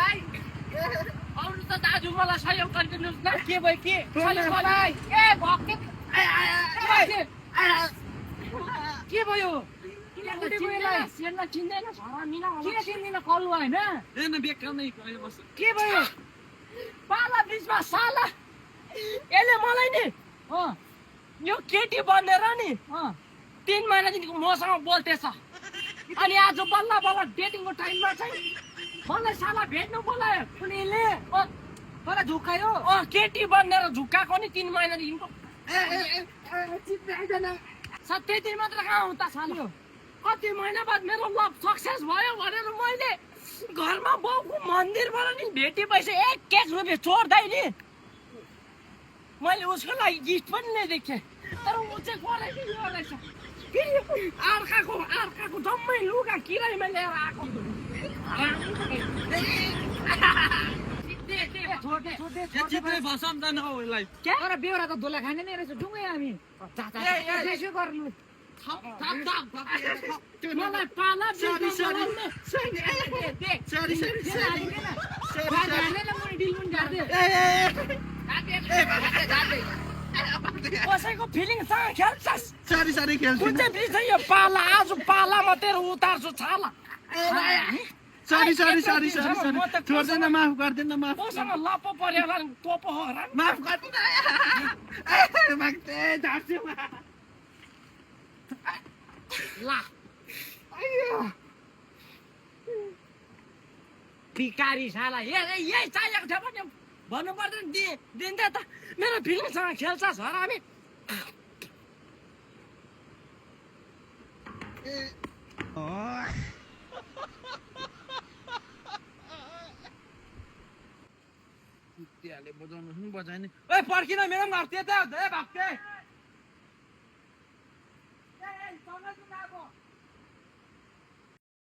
भाइ आउनु त दाजु मलाई सहयोग गरिदिनुहोस् न के भयो के सहयोग भाइ ए भक्के के भयो सेनमा चिन्दैन छोरा मिला के चिन्दिन कलुवा हैन एन बेकामै गयो बस के भयो पाला बिचमा साला यसले मलाई नि यो केटी बनेर नि 3 महिनादेखि मसँग बोल्दैछ अनि आज बल्ल बल्ल डेटिङको टाइममा चाहिँ मलाई साला भेट्नु बोलायो कुनैले मलाई झुक्कायो केटी बनेर झुक्काको नि 3 महिनादेखिको सत्य दिन मात्र कहाँ हो त साला कति महिना बाद मेरो लभ सक्सेस भयो भनेर मैले घरमा बाउको मन्दिरबाट नि भेटेपछि 1 रुपियाँ चोर्दै नि मैले उसको लागि गिफ्ट पनि ल्याइदिएको थिएँ तर ऊ चाहिँ क्वालिटी यो रहेछ अर्काको जम्मै लुगा किरायमा लिएर आएको तर बेहोरा त धुला खाने नै रहेछ डुङ्गै हामी त्यसो गर्नु मलाई पाला कसैको फिलिङसँग खेल्छस् सारी खेल्छु कुन चाहिँ बिर्छ यो पाला आज पालामा तेरो उतार्छु छाला सरी छोड्दैन माफ गर्दैन माफ मसँग लप्पो पर्यो होला तोपो हो र माफ गर्दैन माग्दै झार्छु ला भिकारी साला यही चाहिएको थियो भने भन्नु पर्दैन दिँदा त मेरो फिलिङसँग खेल्छस् हरामी बजाउनु बजाउने पर्खिन मेरो पनि घर त्यता भाग्थे